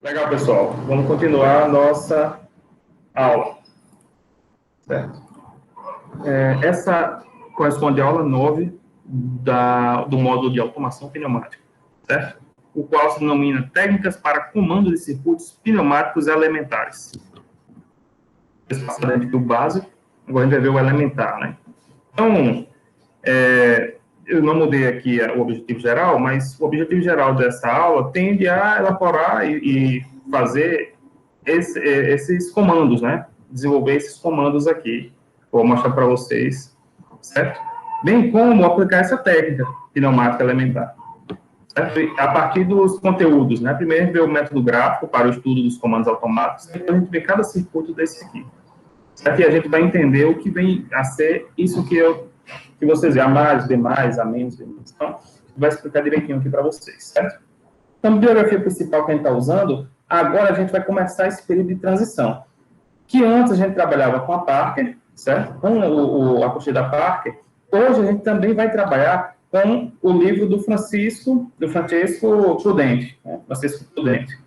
Legal, pessoal. Vamos continuar a nossa aula. Certo? Essa corresponde à aula 9 do módulo de automação pneumática, certo? O qual se denomina técnicas para comando de circuitos pneumáticos elementares. Passando aqui o básico, agora a gente vai ver o elementar, né? Então, eu não mudei aqui o objetivo geral, mas o objetivo geral dessa aula tende a elaborar e fazer esses comandos, né? Desenvolver esses comandos aqui. Vou mostrar para vocês, certo? Bem como aplicar essa técnica pneumática elementar. Certo? A partir dos conteúdos, né? Primeiro a gente vê o método gráfico para o estudo dos comandos automáticos, depois a gente vê cada circuito desse aqui. Certo? E a gente vai entender o que vem a ser isso que vocês veem, A mais, B mais, A menos, B menos. Então, vai explicar direitinho aqui para vocês, certo? Então, a bibliografia principal que a gente está usando, agora a gente vai começar esse período de transição. Que antes a gente trabalhava com a Parker, certo? Com a apostila da Parker. Hoje a gente também vai trabalhar com o livro do Francesco Prudente, né? Francesco Prudente,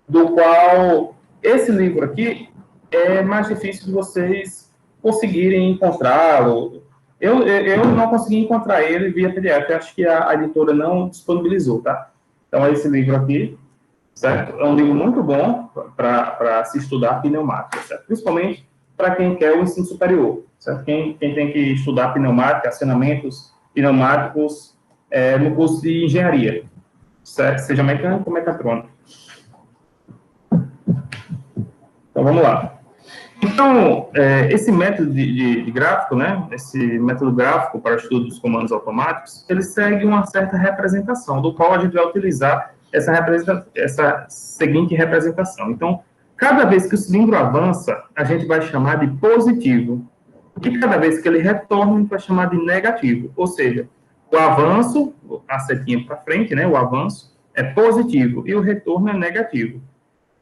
do qual esse livro aqui é mais difícil de vocês conseguirem encontrá-lo. Eu não consegui encontrar ele via PDF, acho que a editora não disponibilizou, tá? Então, é esse livro aqui, certo? É um livro muito bom para se estudar pneumática, certo? Principalmente para quem quer o ensino superior, certo? Quem tem que estudar pneumática, acionamentos pneumáticos no curso de engenharia, certo? Seja mecânico ou mecatrônico. Então, vamos lá. Então, esse método de gráfico, né, esse método gráfico para o estudo dos comandos automáticos, ele segue uma certa representação, do qual a gente vai utilizar essa seguinte representação. Então, cada vez que o cilindro avança, a gente vai chamar de positivo, e cada vez que ele retorna, a gente vai chamar de negativo, ou seja, o avanço, a setinha para frente, né, o avanço é positivo, e o retorno é negativo.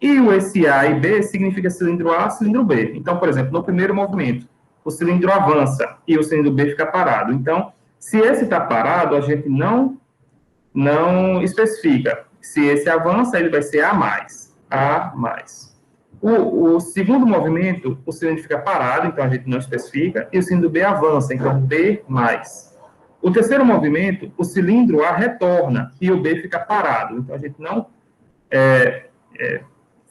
E esse A e B significa cilindro A, cilindro B. Então, por exemplo, no primeiro movimento, o cilindro avança e o cilindro B fica parado. Então, se esse está parado, a gente não especifica. Se esse avança, ele vai ser A mais. A mais. O segundo movimento, o cilindro fica parado, então a gente não especifica, e o cilindro B avança, então B mais. O terceiro movimento, o cilindro A retorna e o B fica parado. Então, a gente não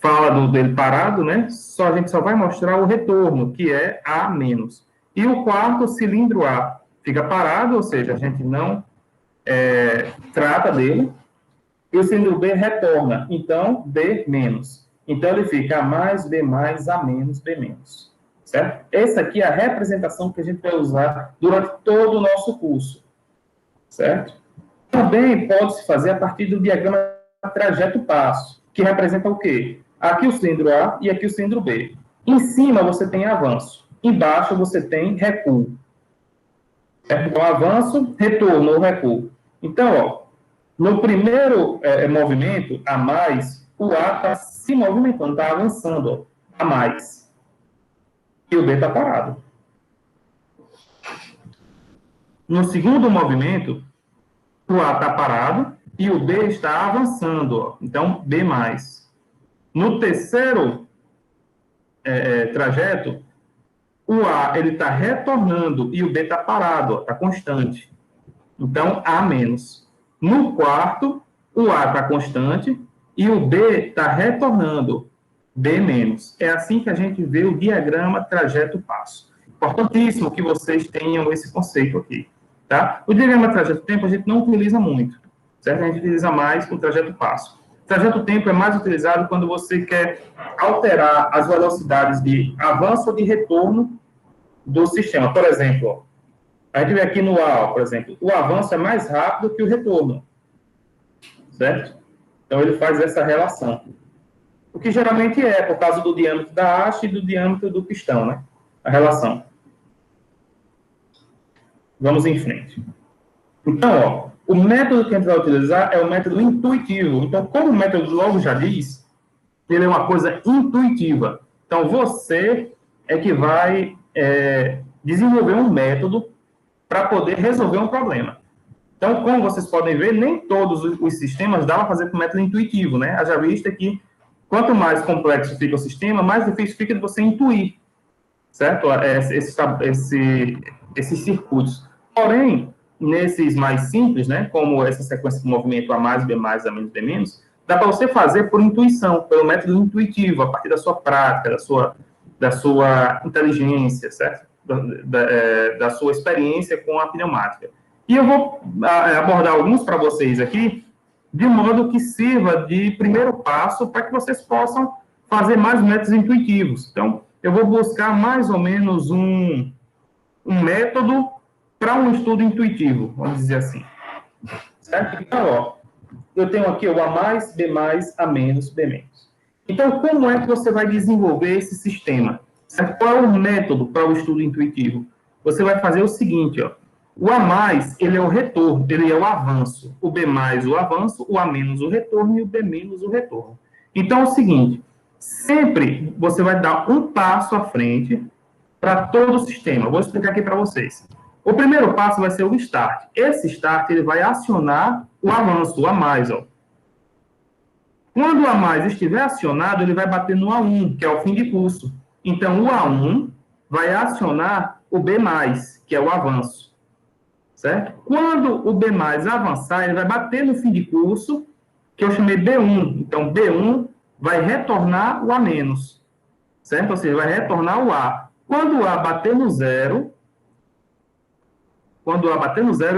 fala dele parado, né? A gente só vai mostrar o retorno, que é A menos. E o quarto, cilindro A, fica parado, ou seja, a gente não trata dele. E o cilindro B retorna, então, B menos. Então, ele fica A mais, B mais, A menos, B menos. Certo? Essa aqui é a representação que a gente vai usar durante todo o nosso curso. Certo? Também pode-se fazer a partir do diagrama trajeto-passo, que representa o quê? Aqui o cilindro A e aqui o cilindro B. Em cima você tem avanço. Embaixo você tem recuo. Então, avanço, retorno ou recuo. Então, ó, no primeiro movimento, a mais, o A está se movimentando, está avançando, ó, a mais. E o B está parado. No segundo movimento, o A está parado e o B está avançando, ó. Então, B mais. No terceiro trajeto, o A ele está retornando e o B está parado, está constante. Então, A menos. No quarto, o A está constante e o B está retornando, B menos. É assim que a gente vê o diagrama trajeto-passo. Importantíssimo que vocês tenham esse conceito aqui. Tá? O diagrama trajeto-tempo a gente não utiliza muito, certo? A gente utiliza mais o trajeto-passo. Trajeto-tempo é mais utilizado quando você quer alterar as velocidades de avanço ou de retorno do sistema. Por exemplo, ó, a gente vê aqui no A, ó, por exemplo, o avanço é mais rápido que o retorno, certo? Então, ele faz essa relação. O que geralmente é por causa do diâmetro da haste e do diâmetro do pistão, né? A relação. Vamos em frente. Então, ó, o método que a gente vai utilizar é o método intuitivo. Então, como o método logo já diz, ele é uma coisa intuitiva. Então, você é que vai desenvolver um método para poder resolver um problema. Então, como vocês podem ver, nem todos os sistemas dá para fazer com método intuitivo, né? Haja vista que quanto mais complexo fica o sistema, mais difícil fica de você intuir, certo? Esses circuitos. Porém, nesses mais simples, né, como essa sequência de movimento A mais, B mais, A menos, B menos, dá para você fazer por intuição, pelo método intuitivo, a partir da sua prática, da sua inteligência, certo? Da sua experiência com a pneumática. E eu vou abordar alguns para vocês aqui, de modo que sirva de primeiro passo para que vocês possam fazer mais métodos intuitivos. Então, eu vou buscar mais ou menos um método para um estudo intuitivo, vamos dizer assim. Certo? Então, ó, eu tenho aqui o A mais, B mais, A menos, B menos. Então, como é que você vai desenvolver esse sistema? Certo? Qual é o método para o estudo intuitivo? Você vai fazer o seguinte, ó. O A mais, ele é o retorno, ele é o avanço. O B mais, o avanço, o A menos, o retorno e o B menos, o retorno. Então, é o seguinte, sempre você vai dar um passo à frente para todo o sistema. Vou explicar aqui para vocês. O primeiro passo vai ser o start. Esse start ele vai acionar o avanço, o A mais. Ó. Quando o A mais estiver acionado, ele vai bater no A1, que é o fim de curso. Então, o A1 vai acionar o B mais, que é o avanço. Certo? Quando o B mais avançar, ele vai bater no fim de curso, que eu chamei B1. Então, B1 vai retornar o A menos. Certo? Ou seja, vai retornar o A. Quando o A bater no zero,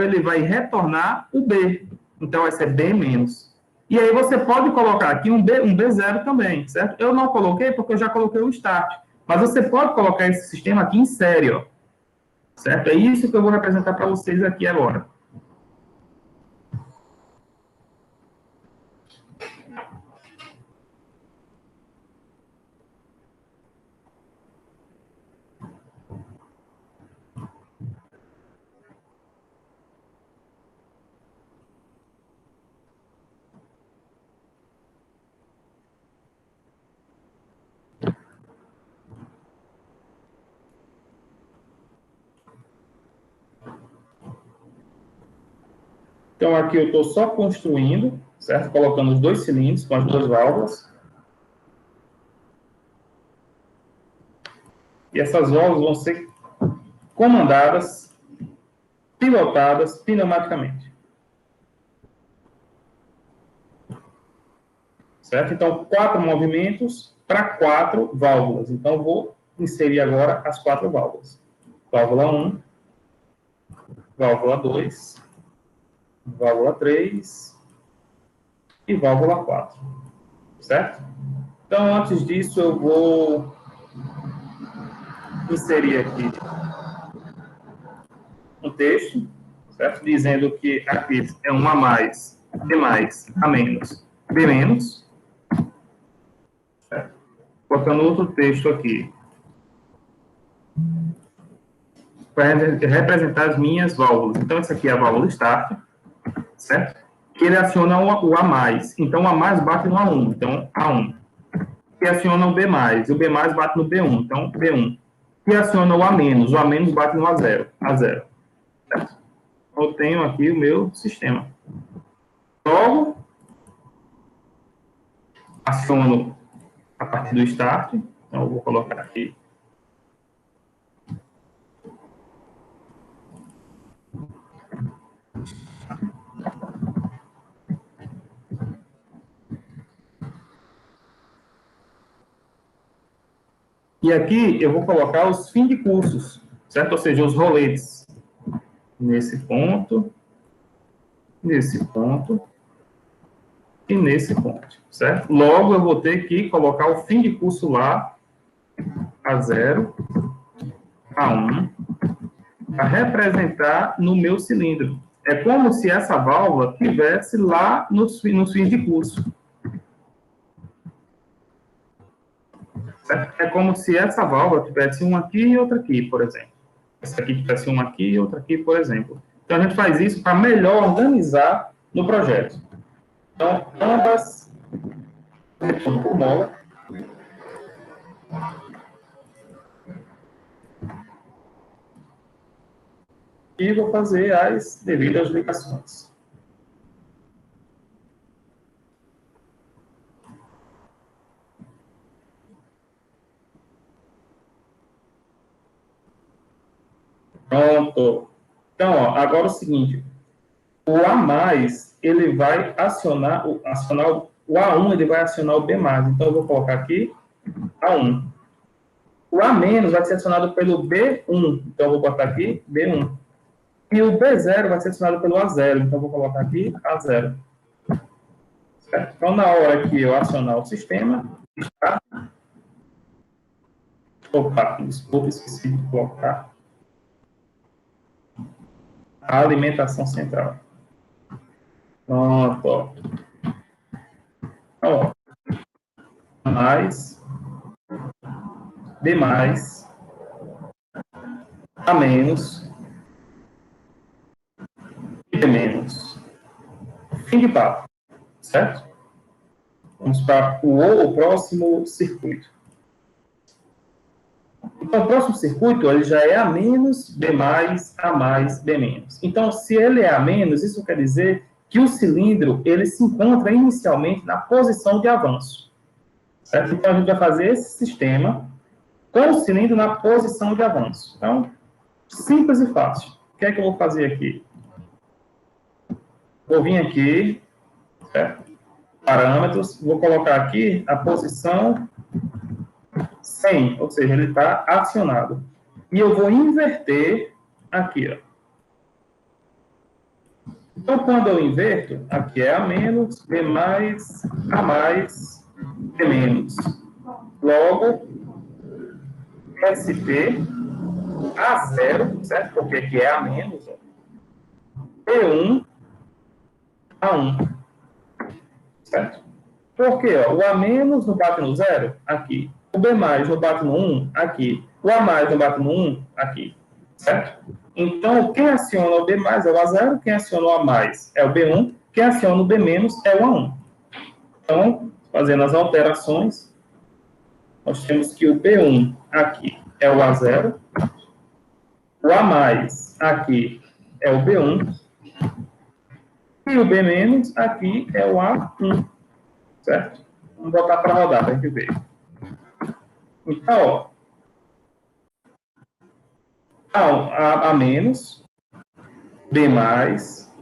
ele vai retornar o B. Então, vai ser B menos. E aí você pode colocar aqui um B0 também, certo? Eu não coloquei porque eu já coloquei o start. Mas você pode colocar esse sistema aqui em série, ó. Certo? É isso que eu vou representar para vocês aqui agora. Então, aqui eu estou só construindo, certo? Colocando os dois cilindros com as duas válvulas. E essas válvulas vão ser comandadas, pilotadas pneumaticamente. Certo? Então, 4 movimentos para 4 válvulas. Então, eu vou inserir agora as 4 válvulas. Válvula 1, válvula 2, válvula 3 e válvula 4. Certo? Então, antes disso, eu vou inserir aqui um texto, certo? Dizendo que aqui é um A mais, B mais, A menos, B menos. Certo? Colocando outro texto aqui. Para representar as minhas válvulas. Então, essa aqui é a válvula start, certo? Que ele aciona o A mais. Então, o A mais bate no A1. Então, A1. Que aciona o B mais. E o B mais bate no B1. Então, B1. Que aciona o A menos. O A menos bate no A0. A0. Certo? Eu tenho aqui o meu sistema. Logo, aciono a partir do start. Então, eu vou colocar aqui. E aqui eu vou colocar os fim de cursos, certo? Ou seja, os roletes. Nesse ponto e nesse ponto, certo? Logo, eu vou ter que colocar o fim de curso lá, A0, A1, para representar no meu cilindro. É como se essa válvula estivesse lá nos fins de curso. Certo? É como se essa válvula tivesse uma aqui e outra aqui, por exemplo. Essa aqui tivesse uma aqui e outra aqui, por exemplo. Então, a gente faz isso para melhor organizar no projeto. Então, ambas por mola. E vou fazer as devidas ligações. Pronto. Então, ó, agora é o seguinte, o A+, ele vai acionar o A1, ele vai acionar o B+. Então, eu vou colocar aqui A1. O A- vai ser acionado pelo B1. Então, eu vou botar aqui B1. E o B0 vai ser acionado pelo A0. Então, eu vou colocar aqui A0. Certo? Então, na hora que eu acionar o sistema, tá? Opa, desculpa, esqueci de colocar a alimentação central. Pronto, ó. Então, ó, mais, B mais, A menos, e B menos. Fim de papo, certo? Vamos para o próximo circuito. Então, o próximo circuito ele já é A menos, B mais, A mais, B menos. Então, se ele é A menos, isso quer dizer que o cilindro ele se encontra inicialmente na posição de avanço. Certo? Então, a gente vai fazer esse sistema com o cilindro na posição de avanço. Então, simples e fácil. O que é que eu vou fazer aqui? Vou vir aqui, certo? Parâmetros, vou colocar aqui a posição 100, ou seja, ele está acionado. E eu vou inverter aqui, ó. Então, quando eu inverto, aqui é A menos, B mais, A mais, B menos. Logo, SP, A0, certo? Porque aqui é A menos, ó. B1, A1, certo? Por quê? Ó, o A menos não bate no 0? Aqui. O B mais não bate no 1? Aqui. O A mais não bate no 1? Aqui. Certo? Então, quem aciona o B mais é o A0, quem aciona o A mais é o B1, quem aciona o B menos é o A1. Então, fazendo as alterações, nós temos que o B1 aqui é o A0, o A mais aqui é o B1, e o B menos aqui é o A1. Certo? Vamos botar para rodar para a gente ver. Então, ó, A menos, B mais,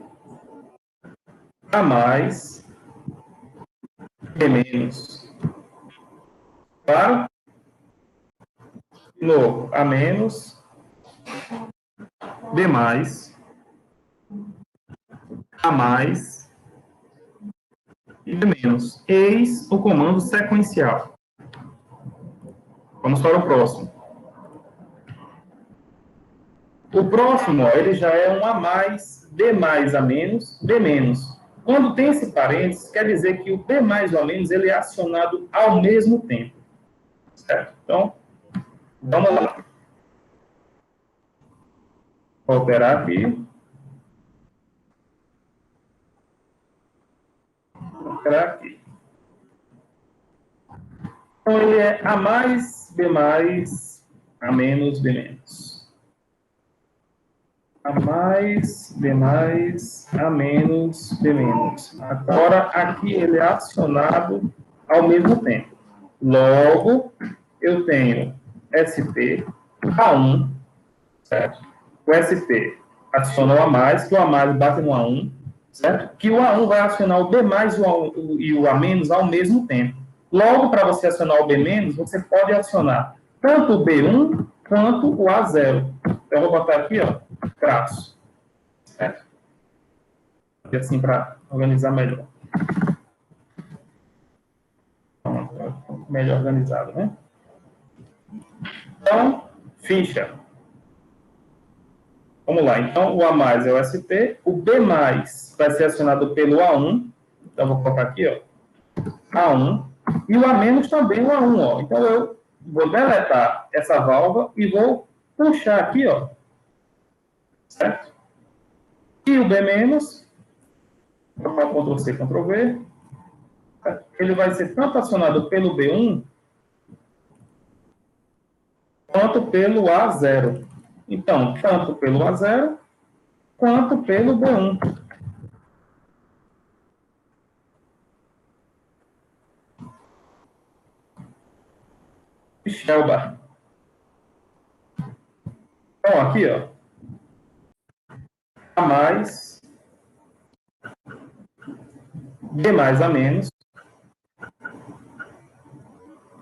A mais, B menos. Claro? De novo, A menos, B mais, A mais e B menos. Eis o comando sequencial. Vamos para o próximo. O próximo, ó, ele já é um A mais, B mais, A menos, B menos. Quando tem esse parênteses, quer dizer que o B mais ou A menos ele é acionado ao mesmo tempo. Certo? Então, vamos lá. Vou alterar aqui. Vou alterar aqui. Então, ele é A mais, B mais, A menos, B menos. A mais, B mais, A menos, B menos. Agora, aqui ele é acionado ao mesmo tempo. Logo, eu tenho SP, A1, certo? O SP aciona o A mais, que o A mais bate no A1, certo? Que o A1 vai acionar o B mais e o A menos ao mesmo tempo. Logo, para você acionar o B menos, você pode acionar tanto o B1 quanto o A0. Então, eu vou botar aqui, ó, traço. Certo? E assim, para organizar melhor. Melhor organizado, né? Então, ficha. Vamos lá. Então, o A mais é o SP, o B mais vai ser acionado pelo A1. Então, vou colocar aqui, ó, A1. E o A menos também o A1, ó. Então, eu vou deletar essa válvula e vou puxar aqui, ó. Certo? E o B menos, vou colocar Ctrl C, Ctrl V. Ele vai ser tanto acionado pelo B1 quanto pelo A0. Então, tanto pelo A0 quanto pelo B1. Shelba. Então, aqui, ó. mais, B mais A menos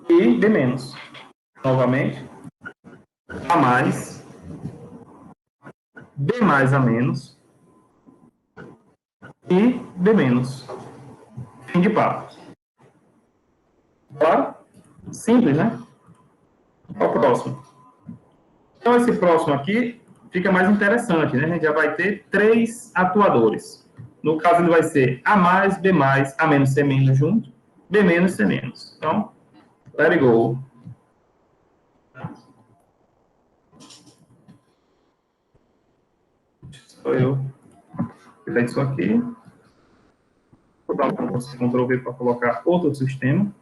e B menos. Novamente, A mais, B mais A menos e B menos. Fim de papo. Claro? Simples, né? Qual o próximo? Então, esse próximo aqui fica mais interessante, né? A gente já vai ter 3 atuadores. No caso, ele vai ser A mais, B mais, A menos, C menos junto, B menos, C menos. Então, let it go. Sou eu. Vou isso aqui. Vou dar um Ctrl V para colocar outro sistema.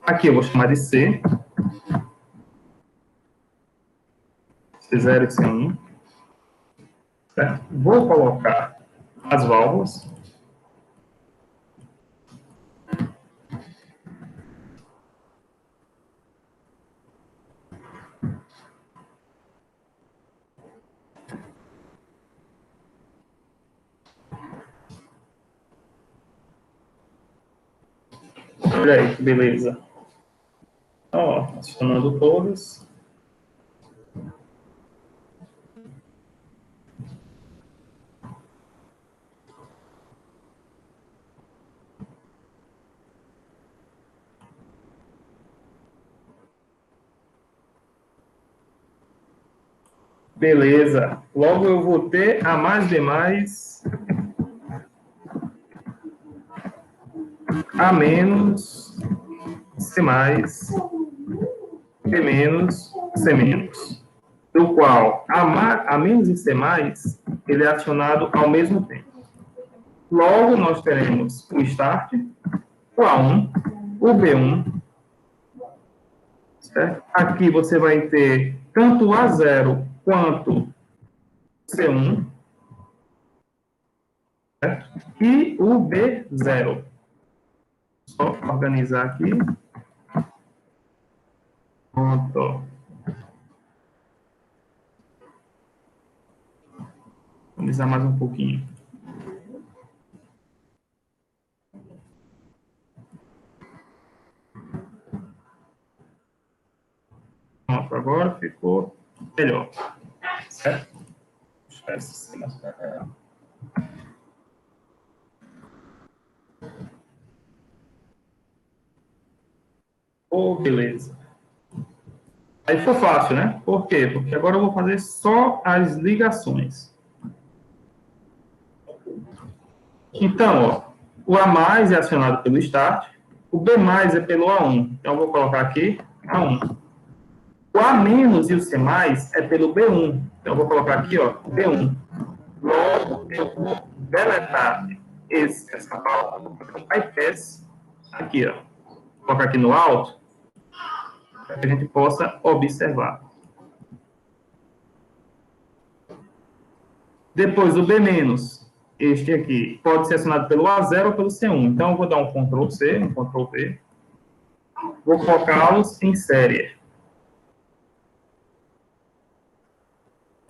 Aqui eu vou chamar de C. C0 e C1. Certo? Vou colocar as válvulas. Olha aí, que beleza. Ó, acionando todas. Beleza. Logo eu vou ter A mais, B mais, A menos, C mais, B menos, C menos. Do qual A menos e C mais, ele é acionado ao mesmo tempo. Logo nós teremos o start, o A1, o B1. Certo? Aqui você vai ter tanto o A0 quanto C1, certo? E o B0. Só organizar aqui. Pronto. Organizar mais um pouquinho. Pronto, agora ficou melhor. Certo? Deixa esse cima para cá. Oh, beleza. Aí ficou fácil, né? Por quê? Porque agora eu vou fazer só as ligações. Então, ó, o A mais é acionado pelo start, o B mais é pelo A1. Então, eu vou colocar aqui A1. O A menos e o C mais é pelo B1. Então, eu vou colocar aqui, ó, B1. Logo, eu vou deletar essa palavra, bypass, aqui, ó. Vou colocar aqui no alto, para que a gente possa observar. Depois, o B menos, este aqui, pode ser acionado pelo A0 ou pelo C1. Então, eu vou dar um Ctrl C, um Ctrl V. Vou colocá-los em série.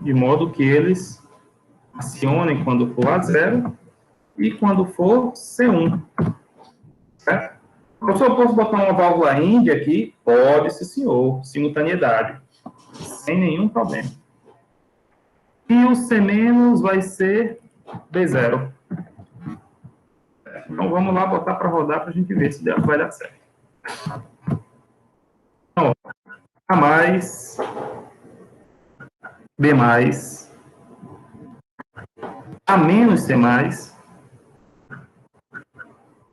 De modo que eles acionem quando for A0 e quando for C1. Certo? Professor, posso botar uma válvula índia aqui? Pode, sim, senhor. Simultaneidade. Sem nenhum problema. E o C- vai ser B0. Então, vamos lá botar para rodar para a gente ver se vai dar certo. Então, A mais, B mais, A menos C mais,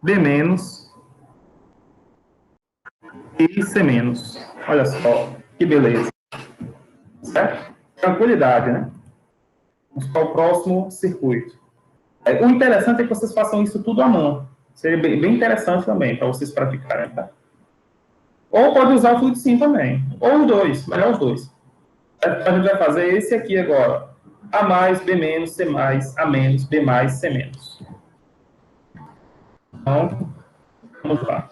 B menos e C menos. Olha só, que beleza. Certo? Tranquilidade, né? Vamos para o próximo circuito. O interessante é que vocês façam isso tudo à mão. Seria bem interessante também, para vocês praticarem, tá? Ou pode usar o fluido sim também. Ou os dois, melhor os dois. A gente vai fazer esse aqui agora. A mais, B menos, C mais, A menos, B mais, C menos. Então, vamos lá.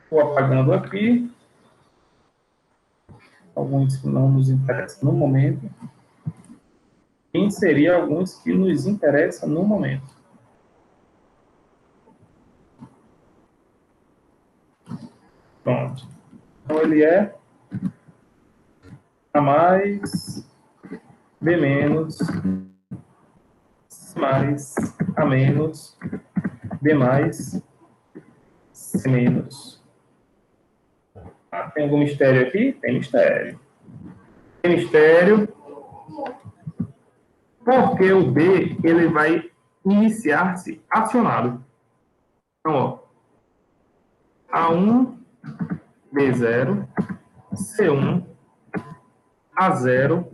Estou apagando aqui. Alguns que não nos interessam no momento. Inserir alguns que nos interessam no momento. Pronto. Então, ele é A mais, B menos, C mais, A menos, B mais, C menos. Ah, tem algum mistério aqui? Tem mistério. Tem mistério porque o B ele vai iniciar-se acionado. Então, ó, A1, B0, C1, A0,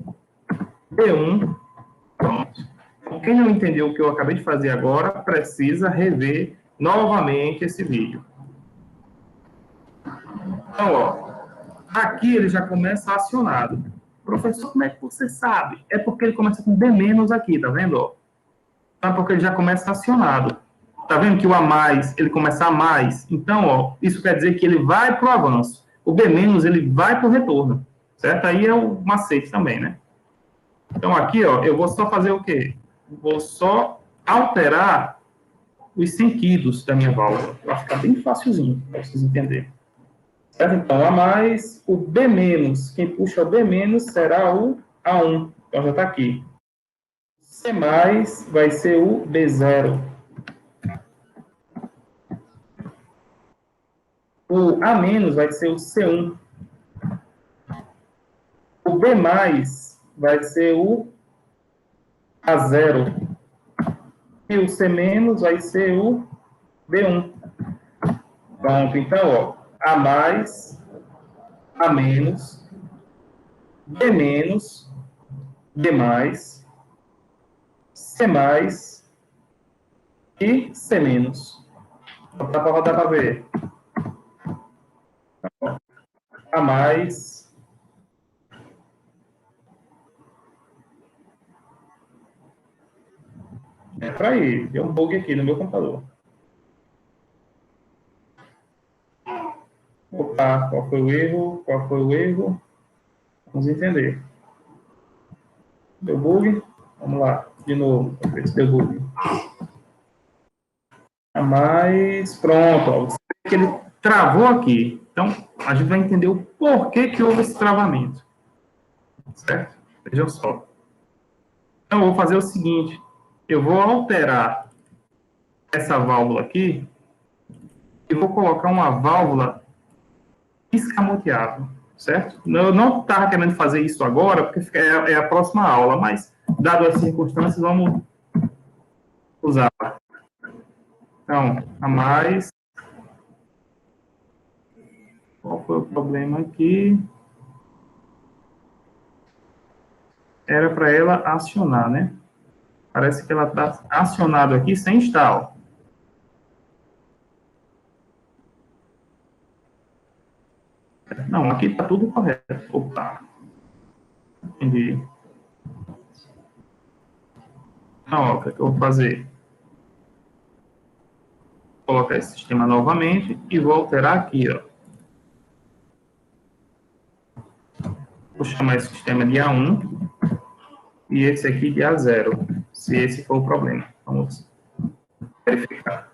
B1, pronto. Então, quem não entendeu o que eu acabei de fazer agora, precisa rever novamente esse vídeo. Então, ó, aqui ele já começa acionado. Professor, como é que você sabe? É porque ele começa com B menos aqui, tá vendo? Ó? Então, porque ele já começa acionado. Tá vendo que o A mais, ele começa a mais? Então, ó, isso quer dizer que ele vai para o avanço. O B menos, ele vai para o retorno. Certo? Aí é o macete também, né? Então, aqui, ó, eu vou só fazer o quê? Vou só alterar os sentidos da minha válvula. Vai ficar bem facilzinho para vocês entenderem. Certo? Então, A mais, o B menos, quem puxa o B menos será o A1. Então, já está aqui. C mais vai ser o B0. O A menos vai ser o C1. O B mais vai ser o A0. E o C menos vai ser o B1. Pronto, então, ó, A mais, A menos, B menos, B mais, C mais e C menos. Dá para rodar para ver. A mais, é para ir. Deu um bug aqui no meu computador. Opa, qual foi o erro? Qual foi o erro? Vamos entender. Deu bug? Vamos lá, de novo, para ver se deu bug. A mais, pronto. Ó, você vê que ele travou aqui. Então, a gente vai entender o porquê que houve esse travamento. Certo? Vejam só. Então, eu vou fazer o seguinte. Eu vou alterar essa válvula aqui e vou colocar uma válvula escamoteável, certo? Eu não estava querendo fazer isso agora, porque é a próxima aula, mas, dado as circunstâncias, vamos usar. Então, a mais. Qual foi o problema aqui? Era para ela acionar, né? Parece que ela está acionada aqui sem estar. Não, aqui está tudo correto. Opa. Entendi. Então, ó, o que eu vou fazer? Vou colocar esse sistema novamente e vou alterar aqui, ó. Vou chamar esse sistema de A1 e esse aqui de A0, se esse for o problema. Vamos verificar.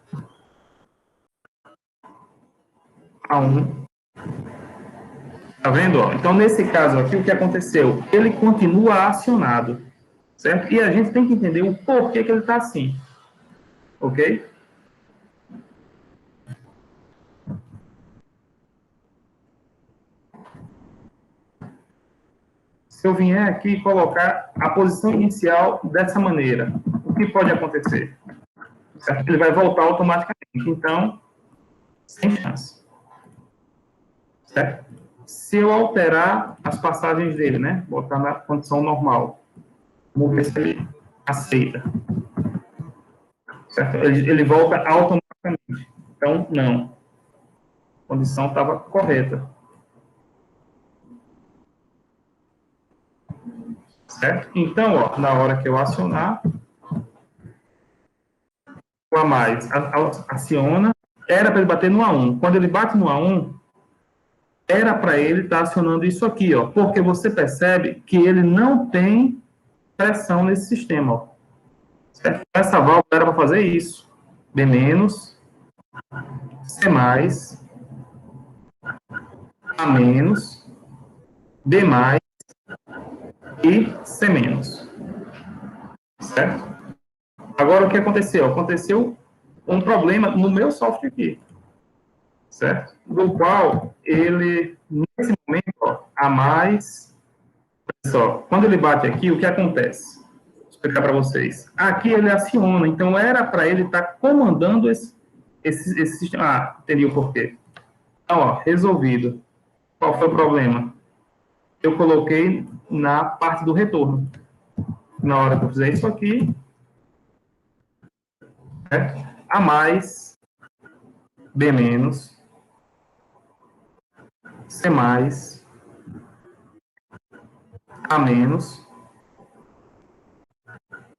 A1. Tá vendo? Ó? Então, nesse caso aqui, o que aconteceu? Ele continua acionado, certo? E a gente tem que entender o porquê que ele está assim. Ok? Se eu vier aqui e colocar a posição inicial dessa maneira, o que pode acontecer? Certo? Ele vai voltar automaticamente. Então, sem chance. Certo? Se eu alterar as passagens dele, né? Botar na condição normal. Vamos ver se ele aceita. Certo? Ele volta automaticamente. Então, não. A condição estava correta. Certo? Então, ó, na hora que eu acionar, o a mais aciona, era para ele bater no A1. Quando ele bate no A1, era para ele estar acionando isso aqui, ó, porque você percebe que ele não tem pressão nesse sistema, ó. Certo? Essa válvula era para fazer isso. B menos, C mais, A menos, D mais e C menos. Certo? Agora, o que aconteceu? Aconteceu um problema no meu software aqui. Certo? Do qual ele, nesse momento, ó, a mais... Olha só, quando ele bate aqui, o que acontece? Vou explicar para vocês. Aqui ele aciona, então era para ele estar comandando esse sistema. Ah, entendi o porquê. Então, ó, resolvido. Qual foi o problema? Eu coloquei na parte do retorno. Na hora que eu fizer isso aqui, certo? A mais, B menos, C mais, A menos,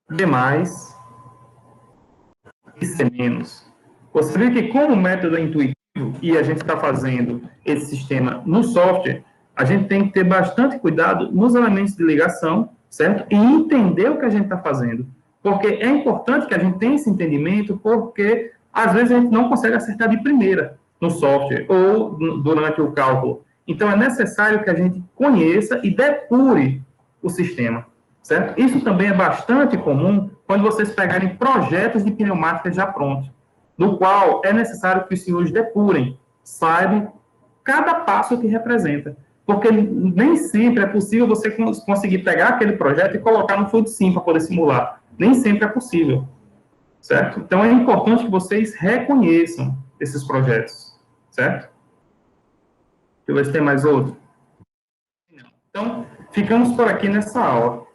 D mais e C menos. Você vê que como o método é intuitivo e a gente está fazendo esse sistema no software, a gente tem que ter bastante cuidado nos elementos de ligação, certo? E entender o que a gente está fazendo. Porque é importante que a gente tenha esse entendimento, porque às vezes a gente não consegue acertar de primeira no software ou durante o cálculo. Então é necessário que a gente conheça e depure o sistema, certo? Isso também é bastante comum quando vocês pegarem projetos de pneumática já prontos, no qual é necessário que os senhores depurem, saibam cada passo que representa. Porque nem sempre é possível você conseguir pegar aquele projeto e colocar no Fluid Sim para poder simular. Nem sempre é possível, certo? Então, é importante que vocês reconheçam esses projetos, certo? Deixa eu ver se tem mais outro. Então, ficamos por aqui nessa aula.